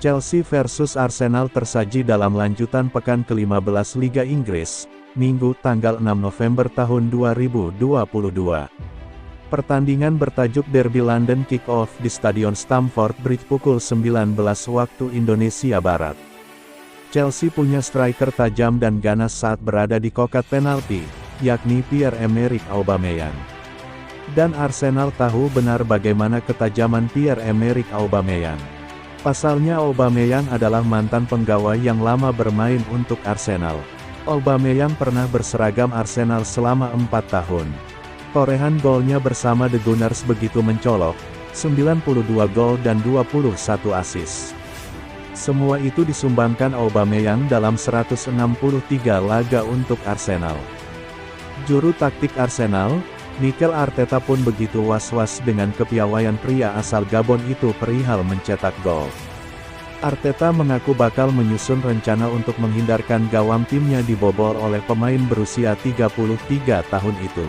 Chelsea versus Arsenal tersaji dalam lanjutan pekan ke-15 Liga Inggris, Minggu tanggal 6 November tahun 2022. Pertandingan bertajuk Derby London kick-off di Stadion Stamford Bridge pukul 19 waktu Indonesia Barat. Chelsea punya striker tajam dan ganas saat berada di kokat penalti, yakni Pierre-Emerick Aubameyang. Dan Arsenal tahu benar bagaimana ketajaman Pierre-Emerick Aubameyang. Pasalnya Aubameyang adalah mantan penggawa yang lama bermain untuk Arsenal. Aubameyang pernah berseragam Arsenal selama 4 tahun. Torehan golnya bersama The Gunners begitu mencolok, 92 gol dan 21 assist. Semua itu disumbangkan Aubameyang dalam 163 laga untuk Arsenal. Juru taktik Arsenal, Mikel Arteta pun begitu was-was dengan kepiawaian pria asal Gabon itu perihal mencetak gol. Arteta mengaku bakal menyusun rencana untuk menghindarkan gawang timnya dibobol oleh pemain berusia 33 tahun itu.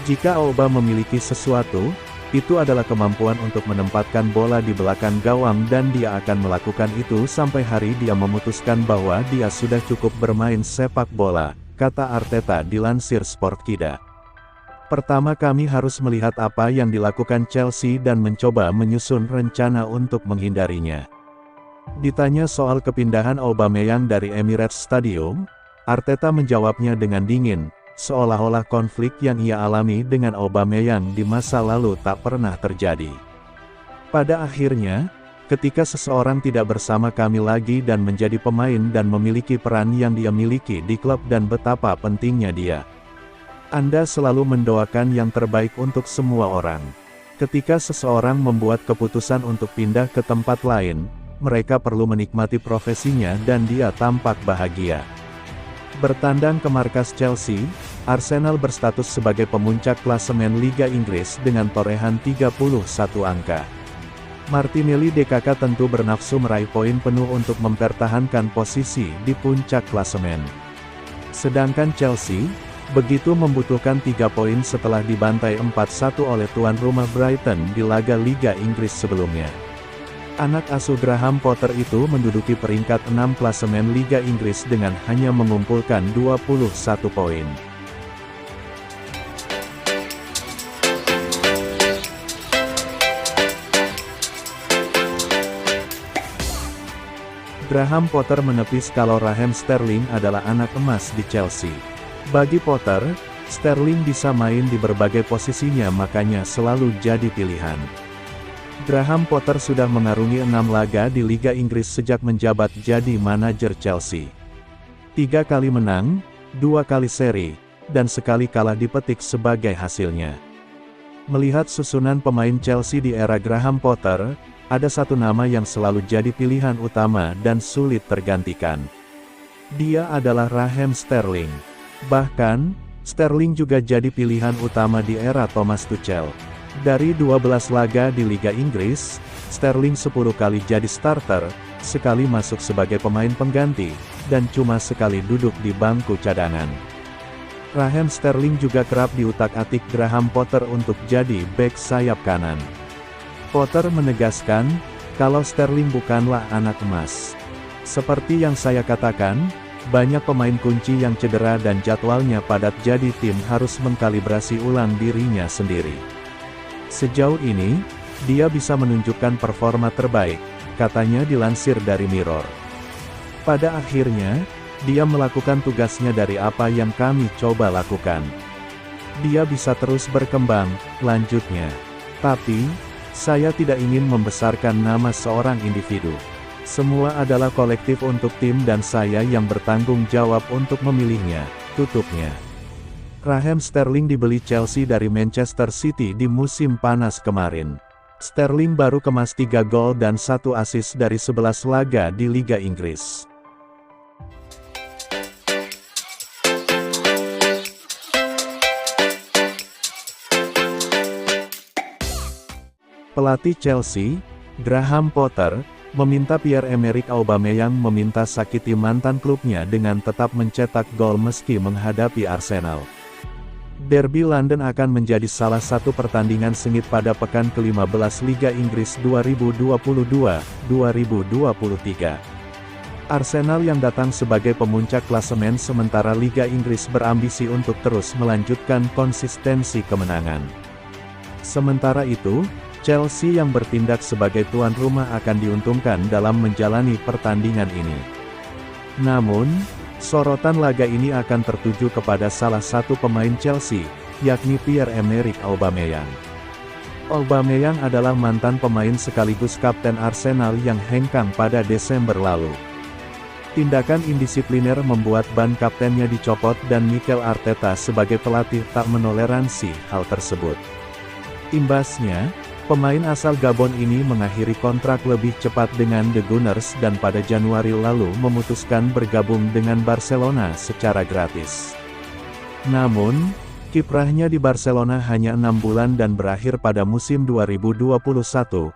Jika Auba memiliki sesuatu, itu adalah kemampuan untuk menempatkan bola di belakang gawang dan dia akan melakukan itu sampai hari dia memutuskan bahwa dia sudah cukup bermain sepak bola, kata Arteta dilansir Sportkida. Pertama kami harus melihat apa yang dilakukan Chelsea dan mencoba menyusun rencana untuk menghindarinya. Ditanya soal kepindahan Aubameyang dari Emirates Stadium, Arteta menjawabnya dengan dingin, seolah-olah konflik yang ia alami dengan Aubameyang di masa lalu tak pernah terjadi. Pada akhirnya, ketika seseorang tidak bersama kami lagi dan menjadi pemain dan memiliki peran yang dia miliki di klub dan betapa pentingnya dia. Anda selalu mendoakan yang terbaik untuk semua orang. Ketika seseorang membuat keputusan untuk pindah ke tempat lain, mereka perlu menikmati profesinya dan dia tampak bahagia. Bertandang ke markas Chelsea, Arsenal berstatus sebagai pemuncak klasemen Liga Inggris dengan torehan 31 angka. Martinelli DKK tentu bernafsu meraih poin penuh untuk mempertahankan posisi di puncak klasemen. Sedangkan Chelsea, begitu membutuhkan 3 poin setelah dibantai 4-1 oleh tuan rumah Brighton di laga Liga Inggris sebelumnya. Anak asuh Graham Potter itu menduduki peringkat 6 klasemen Liga Inggris dengan hanya mengumpulkan 21 poin. Graham Potter menepis kalau Raheem Sterling adalah anak emas di Chelsea. Bagi Potter, Sterling bisa main di berbagai posisinya makanya selalu jadi pilihan. Graham Potter sudah mengarungi 6 laga di Liga Inggris sejak menjabat jadi manajer Chelsea. 3 kali menang, 2 kali seri, dan sekali kalah dipetik sebagai hasilnya. Melihat susunan pemain Chelsea di era Graham Potter, ada satu nama yang selalu jadi pilihan utama dan sulit tergantikan. Dia adalah Raheem Sterling. Bahkan, Sterling juga jadi pilihan utama di era Thomas Tuchel. Dari 12 laga di Liga Inggris, Sterling 10 kali jadi starter, sekali masuk sebagai pemain pengganti, dan cuma sekali duduk di bangku cadangan. Raheem Sterling juga kerap diutak-atik Graham Potter untuk jadi bek sayap kanan. Potter menegaskan, kalau Sterling bukanlah anak emas. Seperti yang saya katakan, banyak pemain kunci yang cedera dan jadwalnya padat jadi tim harus mengkalibrasi ulang dirinya sendiri. Sejauh ini, dia bisa menunjukkan performa terbaik, katanya dilansir dari Mirror. Pada akhirnya, dia melakukan tugasnya dari apa yang kami coba lakukan. Dia bisa terus berkembang, lanjutnya. Tapi, saya tidak ingin membesarkan nama seorang individu. Semua adalah kolektif untuk tim dan saya yang bertanggung jawab untuk memilihnya, tutupnya. Raheem Sterling dibeli Chelsea dari Manchester City di musim panas kemarin. Sterling baru kemas 3 gol dan 1 assist dari 11 laga di Liga Inggris. Pelatih Chelsea, Graham Potter, meminta Pierre-Emerick Aubameyang meminta sakiti mantan klubnya dengan tetap mencetak gol meski menghadapi Arsenal. Derby London akan menjadi salah satu pertandingan sengit pada pekan ke-15 Liga Inggris 2022-2023. Arsenal yang datang sebagai pemuncak klasemen sementara Liga Inggris berambisi untuk terus melanjutkan konsistensi kemenangan. Sementara itu, Chelsea yang bertindak sebagai tuan rumah akan diuntungkan dalam menjalani pertandingan ini. Namun, sorotan laga ini akan tertuju kepada salah satu pemain Chelsea, yakni Pierre-Emerick Aubameyang. Aubameyang adalah mantan pemain sekaligus kapten Arsenal yang hengkang pada Desember lalu. Tindakan indisipliner membuat ban kaptennya dicopot dan Mikel Arteta sebagai pelatih tak menoleransi hal tersebut. Imbasnya, pemain asal Gabon ini mengakhiri kontrak lebih cepat dengan The Gunners dan pada Januari lalu memutuskan bergabung dengan Barcelona secara gratis. Namun, kiprahnya di Barcelona hanya 6 bulan dan berakhir pada musim 2021-2022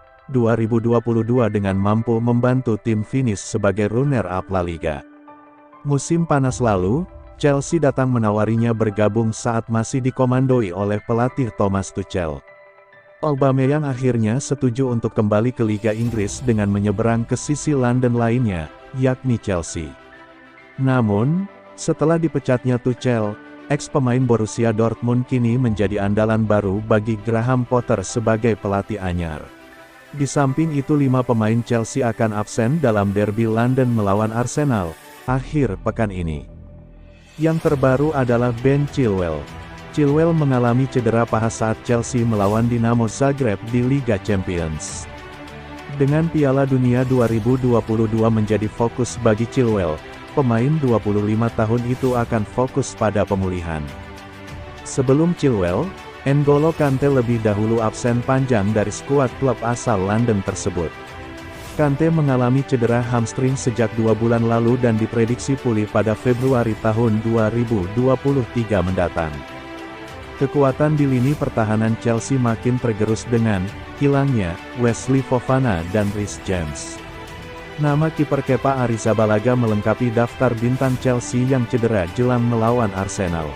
dengan mampu membantu tim finish sebagai runner-up La Liga. Musim panas lalu, Chelsea datang menawarinya bergabung saat masih dikomandoi oleh pelatih Thomas Tuchel. Aubameyang akhirnya setuju untuk kembali ke Liga Inggris dengan menyeberang ke sisi London lainnya, yakni Chelsea. Namun, setelah dipecatnya Tuchel, ex-pemain Borussia Dortmund kini menjadi andalan baru bagi Graham Potter sebagai pelatih anyar. Di samping itu 5 pemain Chelsea akan absen dalam Derby London melawan Arsenal, akhir pekan ini. Yang terbaru adalah Ben Chilwell. Chilwell mengalami cedera paha saat Chelsea melawan Dinamo Zagreb di Liga Champions. Dengan Piala Dunia 2022 menjadi fokus bagi Chilwell, pemain 25 tahun itu akan fokus pada pemulihan. Sebelum Chilwell, N'Golo Kante lebih dahulu absen panjang dari skuad klub asal London tersebut. Kante mengalami cedera hamstring sejak 2 bulan lalu dan diprediksi pulih pada Februari tahun 2023 mendatang. Kekuatan di lini pertahanan Chelsea makin tergerus dengan hilangnya Wesley Fofana dan Reece James. Nama kiper Kepa Arrizabalaga melengkapi daftar bintang Chelsea yang cedera jelang melawan Arsenal.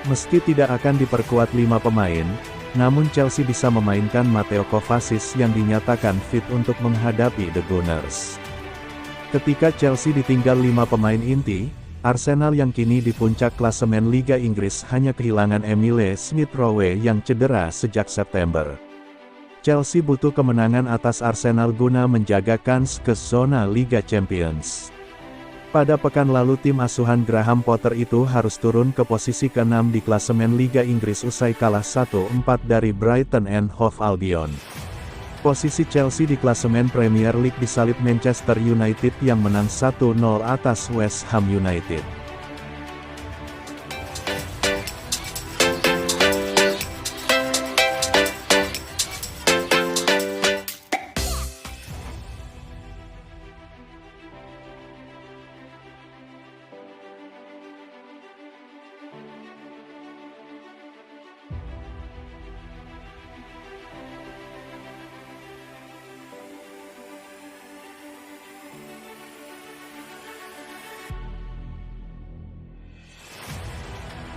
Meski tidak akan diperkuat 5 pemain, namun Chelsea bisa memainkan Mateo Kovacic yang dinyatakan fit untuk menghadapi The Gunners. Ketika Chelsea ditinggal 5 pemain inti, Arsenal yang kini di puncak klasemen Liga Inggris hanya kehilangan Emile Smith-Rowe yang cedera sejak September. Chelsea butuh kemenangan atas Arsenal guna menjaga kans ke zona Liga Champions. Pada pekan lalu tim asuhan Graham Potter itu harus turun ke posisi ke-6 di klasemen Liga Inggris usai kalah 1-4 dari Brighton and Hove Albion. Posisi Chelsea di klasemen Premier League disalip Manchester United yang menang 1-0 atas West Ham United.